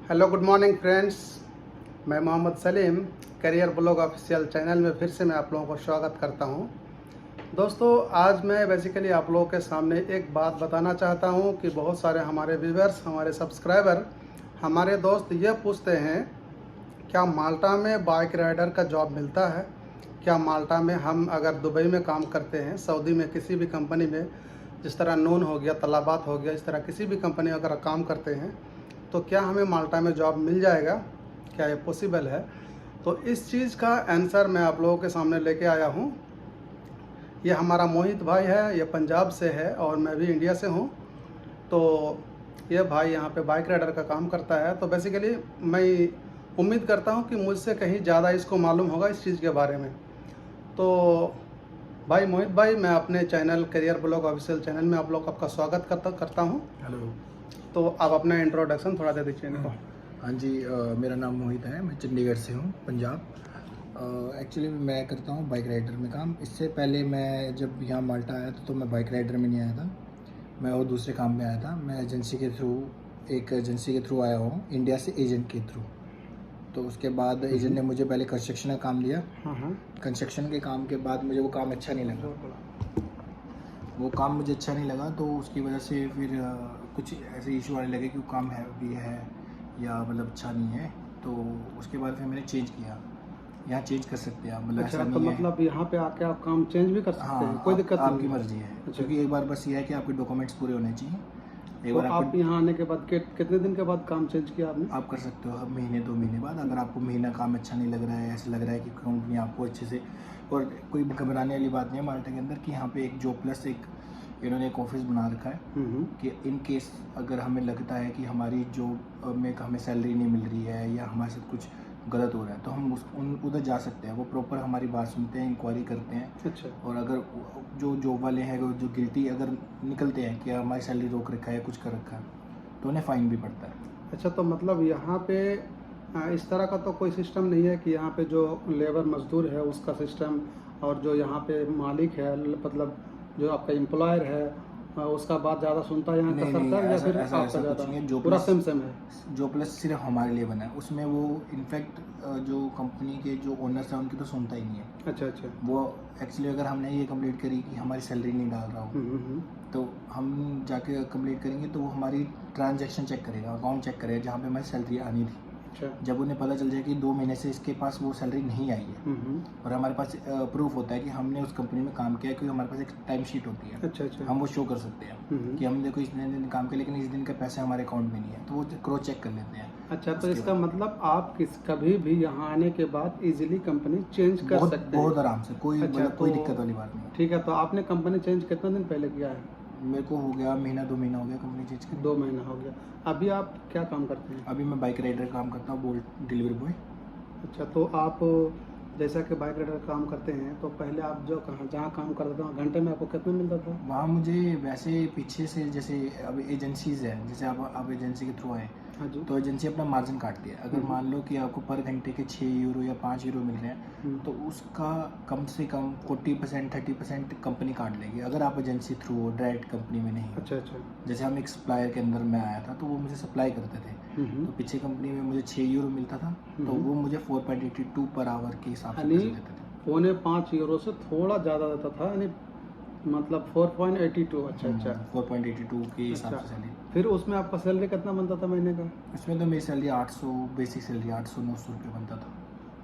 Hello good morning friends, मैं Mohammad Salim career blog official channel में फिर से मैं आप लोगों को स्वागत करता हूं। दोस्तों, आज मैं बेसिकली आप लोगों के सामने एक बात बताना चाहता हूं कि बहुत सारे हमारे व्यूवर्स, हमारे सब्सक्राइबर, हमारे दोस्त ये पूछते हैं क्या माल्टा में बाइक राइडर का जॉब मिलता है। क्या माल्टा में हम अगर दुबई में काम करते हैं, सऊदी में किसी भी कंपनी में, जिस तरह नून हो गया, तलाबात हो गया, इस तरह किसी भी कंपनी में अगर काम करते हैं तो क्या हमें माल्टा में जॉब मिल जाएगा, क्या ये पॉसिबल है। तो इस चीज़ का आंसर मैं आप लोगों के सामने लेके आया हूँ। ये हमारा मोहित भाई है, ये पंजाब से है और मैं भी इंडिया से हूँ। तो ये भाई यहाँ पे बाइक राइडर का काम करता है। तो बेसिकली मैं उम्मीद करता हूँ कि मुझसे कहीं ज़्यादा इसको मालूम होगा इस चीज़ के बारे में। तो भाई मोहित भाई, मैं अपने channel career blog official channel में आप लोग आपका स्वागत करता हूँ। हेलो। तो आप अपना इंट्रोडक्शन थोड़ा दे दीजिए इनको। हाँ जी, मेरा नाम मोहित है, मैं चंडीगढ़ से हूँ, पंजाब। एक्चुअली मैं करता हूँ बाइक राइडर में काम। इससे पहले मैं जब यहाँ माल्टा आया था तो मैं बाइक राइडर में नहीं आया था, मैं और दूसरे काम में आया था। मैं एजेंसी के थ्रू, एक एजेंसी के थ्रू आया हूँ, इंडिया से एजेंट के थ्रू। तो उसके बाद एजेंट ने मुझे पहले कंस्ट्रक्शन का काम दिया। कंस्ट्रक्शन के काम के बाद मुझे वो काम अच्छा नहीं लगा, तो उसकी वजह से फिर कुछ ऐसे इशू आने लगे कि वो काम है भी है या मतलब अच्छा नहीं है। तो उसके बाद फिर मैंने चेंज किया। यहाँ चेंज कर सकते हैं आप, मतलब अच्छा, ऐसा तो नहीं मतलब यहाँ पे आके आप काम चेंज भी कर सकते हैं, कोई दिक्कत आपकी नहीं है। मर्जी है। अच्छा। क्योंकि एक बार बस ये है कि आपके डॉक्यूमेंट्स पूरे होने चाहिए। एक तो बार आप यहाँ आने के बाद कितने दिन के बाद काम चेंज किया आपने? आप कर सकते हो, अब महीने 2 महीने बाद। अगर आपको महीना काम अच्छा नहीं लग रहा है, ऐसा लग रहा है कि कंपनी आपको अच्छे से, और कोई घबराने वाली बात नहीं है माल्टा के अंदर कि यहाँ पे एक जॉब प्लस एक इन्होंने एक ऑफिस बना रखा है कि इन केस अगर हमें लगता है कि हमारी जॉब में हमें सैलरी नहीं मिल रही है या हमारे साथ कुछ गलत हो रहा है तो हम उधर जा सकते हैं। वो प्रॉपर हमारी बात सुनते हैं, इंक्वायरी करते हैं। अच्छा। और अगर जो जॉब वाले हैं जो गिल्टी अगर निकलते हैं कि हमारी सैलरी रोक रखा है, कुछ कर रखा है, तो उन्हें फ़ाइन भी पड़ता है। अच्छा, तो मतलब यहाँ पे इस तरह का तो कोई सिस्टम नहीं है कि यहाँ पे जो लेबर मजदूर है उसका सिस्टम और जो यहाँ पे मालिक है, मतलब जो आपका एम्प्लॉयर है, उसका बात ज़्यादा सुनता है यहाँ का सरकार, या फिर आपका ज़्यादा पूरा सेम है? जो प्लस सिर्फ हमारे लिए बना है, उसमें वो इनफैक्ट जो कंपनी के जो ओनर्स हैं उनकी तो सुनता ही नहीं है। अच्छा अच्छा। वो एक्चुअली अगर हमने ये कंप्लीट करी कि हमारी सैलरी नहीं डाल रहा हो, तो हम जाके कंप्लीट करेंगे तो वो हमारी ट्रांजैक्शन चेक करेगा, अकाउंट चेक करेगा जहाँ पे हमारी सैलरी आनी थी। अच्छा। जब उन्हें पता चल जाए कि 2 महीने से इसके पास वो सैलरी नहीं आई है और हमारे पास प्रूफ होता है कि हमने उस कंपनी में काम किया है, क्योंकि हमारे पास एक टाइम शीट होती है। अच्छा अच्छा। हम वो शो कर सकते हैं कि हम देखो इतने दिन काम किया लेकिन इस दिन का पैसा हमारे अकाउंट में नहीं है, तो वो क्रॉस चेक कर लेते हैं। अच्छा, तो इसका मतलब आप कभी भी यहाँ आने के बाद इजीली कंपनी चेंज कर सकते हैं? बहुत आराम से, कोई अच्छा, कोई दिक्कत वाली बात नहीं है। ठीक है, तो आपने कंपनी चेंज कितना दिन पहले किया है? मेरे को हो गया महीना 2 महीना हो गया कंपनी चेंज कर। 2 महीना हो गया। अभी आप क्या काम करते हैं? अभी मैं बाइक राइडर काम करता हूँ, बोल्ट डिलीवरी बॉय। अच्छा, तो आप जैसा कि बाइक राइडर काम करते हैं तो पहले आप जो जहाँ काम करते थे वहाँ घंटे में आपको कितना मिलता था? वहाँ मुझे वैसे पीछे से, जैसे अब एजेंसीज है, जैसे आप एजेंसी के थ्रू आए, हाँ जी। तो एजेंसी अपना मार्जिन काटती है। अगर मान लो कि आपको पर घंटे के 6 यूरो या 5 यूरो मिल रहे हैं, तो उसका कम से कम 40% 30% कंपनी काट लेगी, अगर आप एजेंसी थ्रू हो, डायरेक्ट कंपनी में नहीं हो। अच्छा अच्छा। जैसे हम एक सप्लायर के अंदर में आया था तो वो मुझे सप्लाई करते थे, तो पीछे कंपनी में मुझे 6 यूरो मिलता था, तो वो मुझे 4.82 पर आवर के हिसाब से देते थे। 4.5 यूरो से थोड़ा ज़्यादा देता था, यानी मतलब 4.82। अच्छा अच्छा। 4.82 के हिसाब से सैलरी। फिर उसमें आपका सैलरी कितना बनता था महीने का? उसमें तो मेरी सैलरी 800, बेसिक सैलरी 800-900 रुपये बनता था।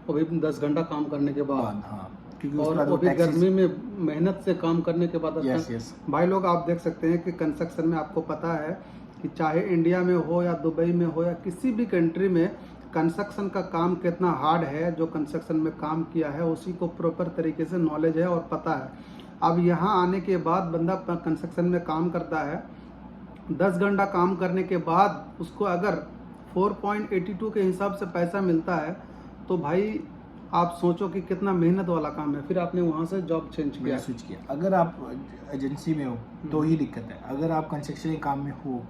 वो भी 10 घंटा काम करने के बाद? हाँ, क्योंकि और वो भी गर्मी में मेहनत से काम करने के बाद। यस। भाई लोग, आप देख सकते हैं कि कंस्ट्रक्शन में आपको पता है कि चाहे इंडिया में हो या दुबई में हो या किसी भी कंट्री में, कंस्ट्रक्शन का काम कितना हार्ड है। जो कंस्ट्रक्शन में काम किया है उसी को प्रॉपर तरीके से नॉलेज है और पता है। अब यहाँ आने के बाद बंदा कंस्ट्रक्शन में काम करता है, 10 घंटा काम करने के बाद उसको अगर 4.82 के हिसाब से पैसा मिलता है तो भाई आप सोचो कि कितना मेहनत वाला काम है। फिर आपने वहाँ से जॉब चेंज किया, स्विच किया। अगर आप एजेंसी में हो तो ही दिक्कत है, अगर आप कंस्ट्रक्शन के काम में हो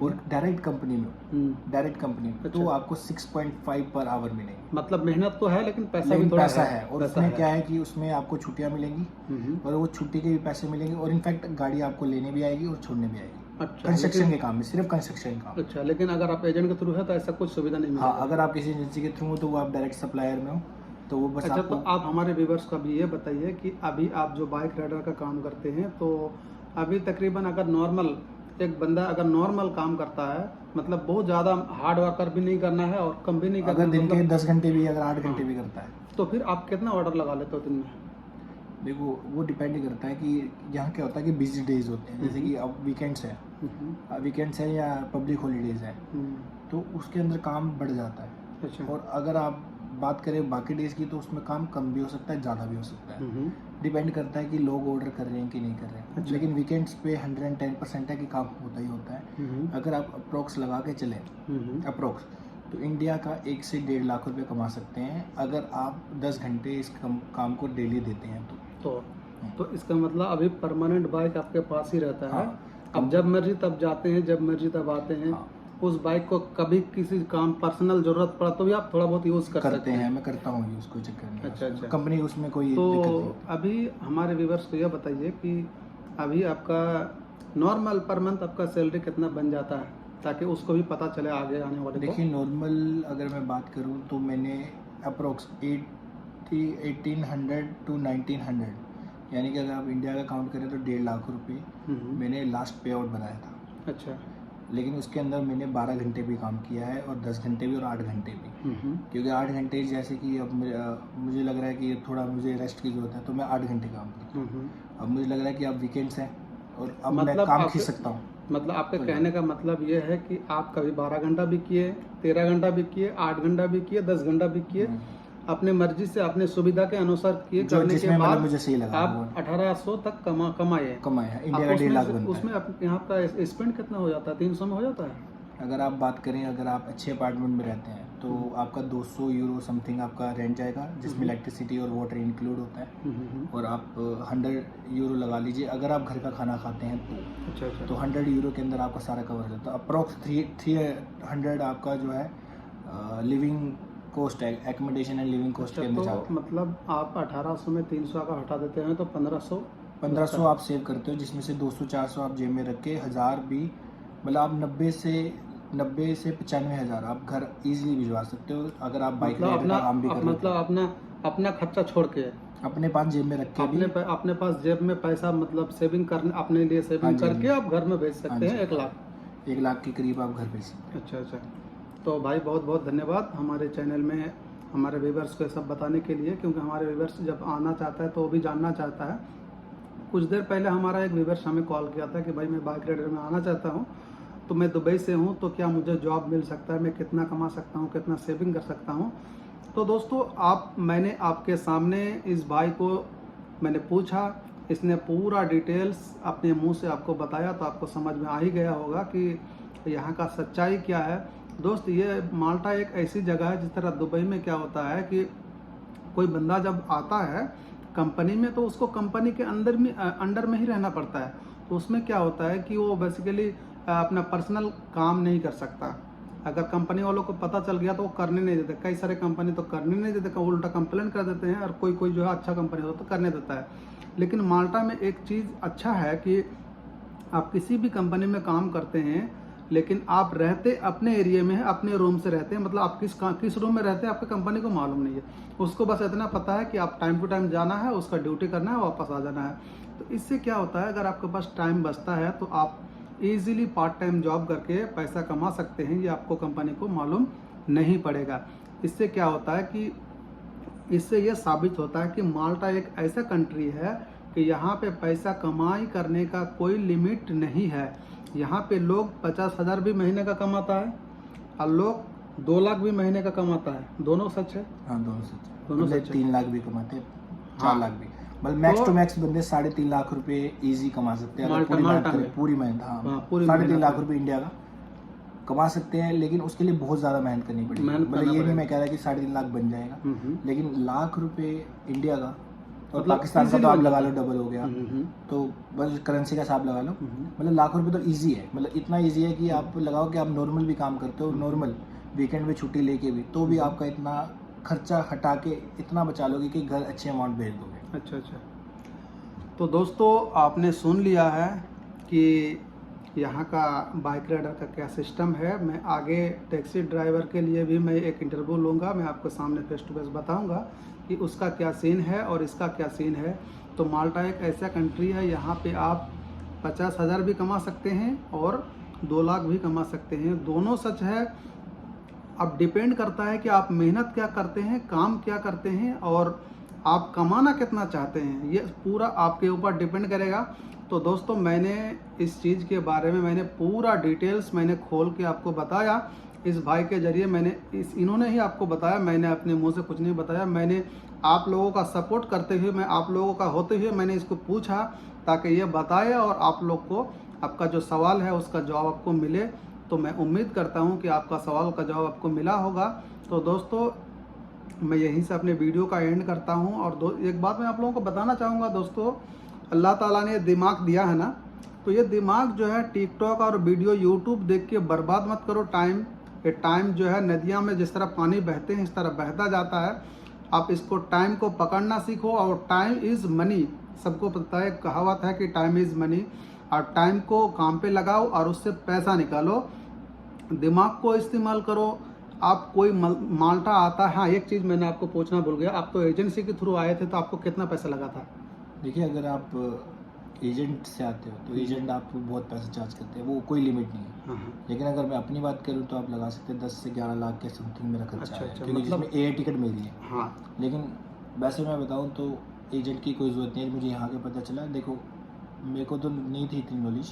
और डायरेक्ट कंपनी में तो आपको 6.5 पर आवर मिलेंगे। मतलब मेहनत तो है लेकिन पैसा भी थोड़ा है। और उसमें क्या है कि उसमें आपको छुट्टियां मिलेंगी और वो छुट्टी के भी पैसे मिलेंगे, और इनफैक्ट गाड़ी आपको लेने भी आएगी और छोड़ने भी आएगी। अच्छा, कंस्ट्रक्शन के काम में, सिर्फ कंस्ट्रक्शन काम। अच्छा, लेकिन अगर आप एजेंट के थ्रू है तो ऐसा कुछ सुविधा नहीं हाँ, मिलेगी। अगर आप किसी एजेंसी के थ्रू हो तो वो आप डायरेक्ट सप्लायर में हो, तो वो बस अच्छा, तो आपको। आप हमारे व्यूवर्स को भी ये बताइए कि अभी आप जो बाइक राइडर का काम करते हैं, तो अभी तकरीबन अगर नॉर्मल एक बंदा अगर नॉर्मल काम करता है, मतलब बहुत ज़्यादा हार्ड वर्कर भी नहीं करना है और कम भी नहीं करना अगर है, दिन के मतलब 10 घंटे भी, अगर 8 घंटे हाँ। भी करता है, तो फिर आप कितना ऑर्डर लगा लेते हो दिन में? देखो वो डिपेंड करता है कि यहाँ क्या होता है कि बिजी डेज होते हैं, जैसे कि अब वीकेंड्स है, वीकेंड्स है या पब्लिक हॉलीडेज है, तो उसके अंदर काम बढ़ जाता है। अच्छा। और अगर आप बात करें बाकी डेज की, तो उसमें काम कम भी हो सकता है, ज़्यादा भी हो सकता है। डिपेंड करता है कि लोग ऑर्डर कर रहे हैं कि नहीं कर रहे हैं। अच्छा। लेकिन वीकेंड्स पे 110% है कि काम होता ही होता है। अगर आप अप्रोक्स लगा के चलें, अप्रोक्स, तो इंडिया का 1 से 1.5 लाख रुपए कमा सकते हैं अगर आप 10 घंटे इस काम को डेली देते हैं तो इसका मतलब अभी परमानेंट बाइक आपके पास ही रहता है। हाँ, अब जब मर्जी तब जाते हैं, जब मर्जी तब आते हैं। हाँ, उस बाइक को कभी किसी काम पर्सनल जरूरत पड़ा तो भी आप थोड़ा बहुत यूज़ कर सकते करते हैं। मैं करता हूँ यूज़, कोई चक्कर नहीं है। अच्छा, अच्छा। कंपनी उसमें कोई दिक्कत तो नहीं। अभी हमारे व्यूवर्स को यह बताइए कि अभी आपका नॉर्मल पर मंथ आपका सैलरी कितना बन जाता है, ताकि उसको भी पता चले आगे आने वाले को। देखिए नॉर्मल अगर मैं बात करूँ तो मैंने अप्रोक्स 1800 टू 1900, यानी कि अगर आप इंडिया का काउंट करें तो 1.5 लाख रुपए मैंने लास्ट पे आउट बनाया था। अच्छा। लेकिन उसके अंदर मैंने 12 घंटे भी काम किया है और 10 घंटे भी और 8 घंटे भी। क्योंकि 8 घंटे जैसे कि अब मुझे लग रहा है कि थोड़ा मुझे रेस्ट की ज़रूरत है, तो मैं 8 घंटे काम करता हूँ। अब मुझे लग रहा है कि अब वीकेंड्स हैं और अब मैं मतलब काम खींच सकता हूँ। मतलब आपके कहने का मतलब ये है कि आप कभी 12 घंटा भी किए, 13 घंटा भी किए, 8 घंटा भी किए, 10 घंटा भी किए, अपने मर्जी से अपने सुविधा के अनुसार किए, जो करने के जिसमें बाद मतलब मुझे सही लगा आप 1800 तक कमाए। कमाया। इंडिया अब का 1.5 लाख बनता है। उसमें यहाँ का स्पेंड कितना हो जाता है? 300 में हो जाता है? अगर आप बात करें, अगर आप अच्छे अपार्टमेंट में रहते हैं तो आपका 200 यूरो समथिंग आपका रेंट जाएगा, जिसमें इलेक्ट्रिसिटी और वाटर इंक्लूड होता है। और आप 100 यूरो लगा लीजिए अगर आप घर का खाना खाते हैं तो। अच्छा, अच्छा। तो 100 यूरो के अंदर आपका सारा कवर हो जाता है। अप्रॉक्स 300 आपका जो है लिविंग कॉस्ट है, एकोमोडेशन एंड लिविंग कॉस्ट के अंदर जाता है। तो मतलब आप 1800 में 300 का हटा देते हैं तो 1500 आप सेव करते हो, जिसमें से 200-400 आप जेब में रख के 1000 भी, मतलब आप 90 से 95 हज़ार आप घर इजीली भिजवा सकते हो अगर आप बाइक राइडर का काम भी कर रहे हो। मतलब अपना खर्चा छोड़ के अपने पास जेब में रख के भी, अपने पास जेब में पैसा, मतलब सेविंग करने, अपने लिए सेविंग हाँ जी, करके आप घर में भेज सकते हैं 1 लाख। 1 लाख के करीब आप घर भेज सकते हैं। अच्छा, अच्छा। तो भाई बहुत बहुत धन्यवाद हमारे चैनल में हमारे व्यूवर्स को सब बताने के लिए, क्योंकि हमारे व्यूवर्स जब आना चाहता है तो वो भी जानना चाहता है। कुछ देर पहले हमारा एक व्यूवर्स हमें कॉल किया था कि भाई मैं बाइक राइडर में आना चाहता हूँ, तो मैं दुबई से हूँ, तो क्या मुझे जॉब मिल सकता है, मैं कितना कमा सकता हूँ, कितना सेविंग कर सकता हूँ। तो दोस्तों मैंने आपके सामने इस भाई को मैंने पूछा, इसने पूरा डिटेल्स अपने मुंह से आपको बताया, तो आपको समझ में आ ही गया होगा कि यहाँ का सच्चाई क्या है। दोस्त, ये माल्टा एक ऐसी जगह है, जिस तरह दुबई में क्या होता है कि कोई बंदा जब आता है कंपनी में, तो उसको कंपनी के अंडर में ही रहना पड़ता है। तो उसमें क्या होता है कि वो बेसिकली अपना पर्सनल काम नहीं कर सकता। अगर कंपनी वालों को पता चल गया तो वो करने नहीं देते। कई सारे कंपनी तो करने नहीं देते, उल्टा कंप्लेन कर देते हैं, और कोई जो है अच्छा कंपनी हो तो करने देता है। लेकिन माल्टा में एक चीज़ अच्छा है कि आप किसी भी कंपनी में काम करते हैं, लेकिन आप रहते अपने एरिया में है, अपने रूम से रहते हैं। मतलब आप किस रूम में रहते हैं आपकी कंपनी को मालूम नहीं है, उसको बस इतना पता है कि आप टाइम टू टाइम जाना है, उसका ड्यूटी करना है, वापस आ जाना है। तो इससे क्या होता है, अगर आपके पास टाइम बचता है तो आप इजीली पार्ट टाइम जॉब करके पैसा कमा सकते हैं, ये आपको कंपनी को मालूम नहीं पड़ेगा। इससे क्या होता है कि इससे ये साबित होता है कि माल्टा एक ऐसा कंट्री है कि यहाँ पे पैसा कमाई करने का कोई लिमिट नहीं है। यहाँ पे लोग 50,000 भी महीने का कमाता है और लोग 2 लाख भी महीने का कमाता है। दोनों सच है? हाँ, दोनों सच है। दोनों मतलब सच है। 3 लाख भी कमाते हैं, 4 हाँ। लाख भी, मतलब मैक्स तो टू मैक्स बंदे 3.5 लाख रुपए इजी कमा सकते हैं अगर माल्टा पूरी मेहनत में। करें, पूरी मेहनत। हाँ, हाँ, पूरी 3.5 मेहनत लाख में। रुपए इंडिया का कमा सकते हैं, लेकिन उसके लिए बहुत ज़्यादा मेहनत करनी पड़ेगी। मेहनत मतलब करना ये नहीं मैं पड़ेगा। कह रहा कि 3.5 लाख बन जाएगा, लेकिन लाख रुपए इंडिया का और मतलब पाकिस्तान का easily तो आप बन लगा जाता लो है। डबल हो गया, तो बस करेंसी का हिसाब लगा लो। मतलब लाख रुपए तो ईजी है, मतलब इतना ईजी है कि आप लगाओ कि आप नॉर्मल भी काम करते हो, नॉर्मल वीकेंड में छुट्टी लेके भी, तो भी आपका इतना खर्चा हटा के इतना बचा लोगे कि घर अच्छे अमाउंट भेज दोगे। अच्छा, अच्छा। तो दोस्तों आपने सुन लिया है कि यहाँ का बाइक राइडर का क्या सिस्टम है। मैं आगे टैक्सी ड्राइवर के लिए भी मैं एक इंटरव्यू लूँगा, मैं आपको सामने फेस टू फेस बताऊँगा कि उसका क्या सीन है और इसका क्या सीन है। तो माल्टा एक ऐसा कंट्री है, यहाँ पे आप 50,000 भी कमा सकते हैं और 2 लाख भी कमा सकते हैं, दोनों सच है। अब डिपेंड करता है कि आप मेहनत क्या करते हैं, काम क्या करते हैं और आप कमाना कितना चाहते हैं, ये पूरा आपके ऊपर डिपेंड करेगा। तो दोस्तों मैंने इस चीज़ के बारे में पूरा डिटेल्स मैंने खोल के आपको बताया, इस भाई के ज़रिए इन्होंने ही आपको बताया, मैंने अपने मुंह से कुछ नहीं बताया। मैंने आप लोगों का सपोर्ट करते हुए, मैं आप लोगों का होते हुए मैंने इसको पूछा ताकि ये बताए और आप लोग को आपका जो सवाल है उसका जवाब आपको मिले। तो मैं उम्मीद करता हूँ कि आपका सवाल का जवाब आपको मिला होगा। तो दोस्तों मैं यहीं से अपने वीडियो का एंड करता हूँ। और एक बात मैं आप लोगों को बताना चाहूँगा दोस्तों, अल्लाह ताला ने दिमाग दिया है ना, तो ये दिमाग जो है टिकटॉक और वीडियो यूट्यूब देख के बर्बाद मत करो टाइम। ये टाइम जो है नदियाँ में जिस तरह पानी बहते हैं इस तरह बहता जाता है। आप इसको टाइम को पकड़ना सीखो और टाइम इज़ मनी, सबको पता है, कहावत है कि टाइम इज़ मनी। और टाइम को काम पे लगाओ और उससे पैसा निकालो, दिमाग को इस्तेमाल करो। आप कोई माल्टा आता है, हाँ एक चीज़ मैंने आपको पूछना भूल गया, आप तो एजेंसी के थ्रू आए थे तो आपको कितना पैसा लगा था? देखिए, अगर आप एजेंट से आते हो तो एजेंट आपको बहुत पैसा चार्ज करते हैं, वो कोई लिमिट नहीं है। हाँ। लेकिन अगर मैं अपनी बात करूँ तो आप लगा सकते हैं 10 से 11 लाख के समथिंग मेरा खर्चा है, अच्छा, क्योंकि मतलब जिसमें एयर टिकट मेरी है। हाँ। लेकिन वैसे मैं बताऊँ तो एजेंट की कोई ज़रूरत नहीं है। मुझे यहाँ के पता चला, देखो मेरे को तो नहीं थी इतनी नॉलेज,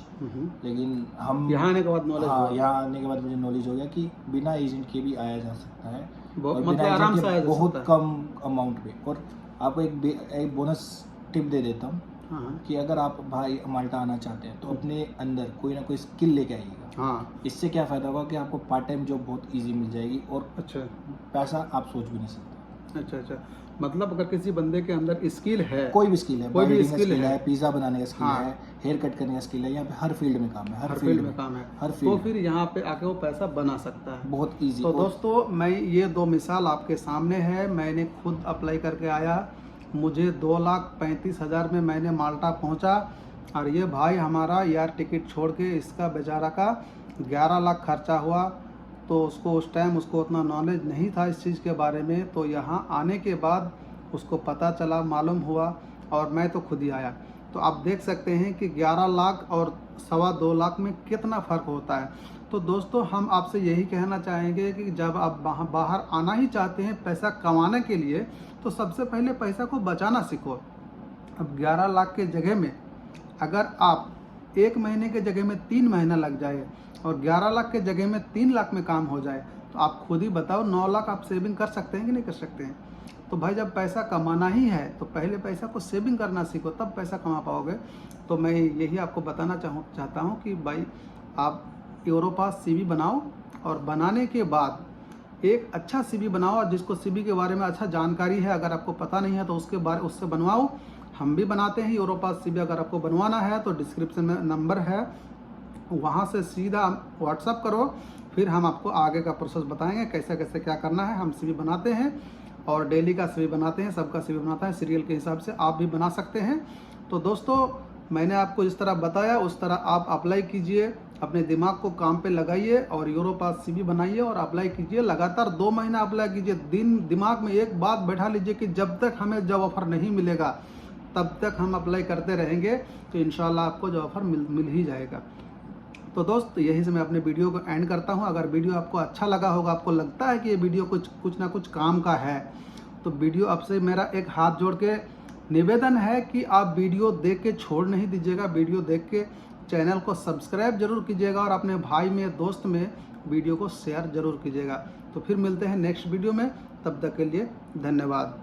लेकिन हम यहाँ आने के बाद नॉलेज, हाँ यहाँ आने के बाद मुझे नॉलेज हो गया कि बिना एजेंट के भी आया जा सकता है, और मतलब बिना आराम एजेंट से आया के जा बहुत सकता है। कम अमाउंट पे। और आपको एक बोनस टिप दे देता हूँ हाँ कि अगर आप भाई माल्टा आना चाहते हैं तो अपने अंदर कोई ना कोई स्किल लेके आइएगा। हाँ। इससे क्या फ़ायदा होगा कि आपको पार्ट टाइम जॉब बहुत इजी मिल जाएगी और अच्छा पैसा आप सोच भी नहीं सकते। अच्छा, मतलब अगर किसी बंदे के अंदर स्किल है, कोई भी स्किल है, कोई भी बाइंडिंग का स्किल स्किल है, है, पिज़्ज़ा बनाने का स्किल हाँ, है, हेयर कट करने का स्किल है, यहाँ पे हर फील्ड में काम है, हर फील्ड में काम है, हर तो फील्ड फिर यहाँ पे आके वो पैसा बना सकता है बहुत ईजी। तो दोस्तों मैं ये 2 मिसाल आपके सामने है, मैंने खुद अप्लाई करके आया, मुझे 2,35,000 में मैंने माल्टा पहुँचा। और ये भाई हमारा यार टिकट छोड़ के इसका बेचारा का 11 लाख खर्चा हुआ। तो उसको उस टाइम उसको उतना नॉलेज नहीं था इस चीज़ के बारे में, तो यहाँ आने के बाद उसको पता चला, मालूम हुआ, और मैं तो खुद ही आया। तो आप देख सकते हैं कि 11 लाख और 2.25 लाख में कितना फ़र्क होता है। तो दोस्तों हम आपसे यही कहना चाहेंगे कि जब आप बाहर आना ही चाहते हैं पैसा कमाने के लिए, तो सबसे पहले पैसा को बचाना सीखो। अब 11 लाख के जगह में अगर आप 1 महीने के जगह में 3 महीना लग जाए और 11 लाख के जगह में 3 लाख में काम हो जाए, तो आप खुद ही बताओ 9 लाख आप सेविंग कर सकते हैं कि नहीं कर सकते हैं? तो भाई जब पैसा कमाना ही है तो पहले पैसा को सेविंग करना सीखो, तब पैसा कमा पाओगे। तो मैं यही आपको बताना चाहता हूँ कि भाई आप यूरोपास CV बनाओ, और बनाने के बाद एक अच्छा CV बनाओ, और जिसको CV के बारे में अच्छा जानकारी है, अगर आपको पता नहीं है तो उससे बनवाओ। हम भी बनाते हैं यूरोपास CV, अगर आपको बनवाना है तो डिस्क्रिप्शन में नंबर है, वहाँ से सीधा व्हाट्सअप करो, फिर हम आपको आगे का प्रोसेस बताएंगे कैसे कैसे क्या करना है। हम CV बनाते हैं और डेली का CV बनाते हैं, सबका CV बनाता है, सीरियल के हिसाब से आप भी बना सकते हैं। तो दोस्तों मैंने आपको जिस तरह बताया उस तरह आप अप्लाई कीजिए, अपने दिमाग को काम पे लगाइए और यूरोपास CV बनाइए और अप्लाई कीजिए। लगातार 2 महीना अप्लाई कीजिए। दिमाग में एक बात बैठा लीजिए कि जब तक हमें जॉब ऑफर नहीं मिलेगा तब तक हम अप्लाई करते रहेंगे, तो इंशाल्लाह आपको जॉब ऑफर मिल ही जाएगा। तो दोस्त यही से मैं अपने वीडियो को एंड करता हूं। अगर वीडियो आपको अच्छा लगा होगा, आपको लगता है कि ये वीडियो कुछ ना कुछ काम का है, तो वीडियो आपसे मेरा एक हाथ जोड़ के निवेदन है कि आप वीडियो देख के छोड़ नहीं दीजिएगा। वीडियो देख के चैनल को सब्सक्राइब जरूर कीजिएगा और अपने भाई में, दोस्त में वीडियो को शेयर जरूर कीजिएगा। तो फिर मिलते हैं नेक्स्ट वीडियो में, तब तक के लिए धन्यवाद।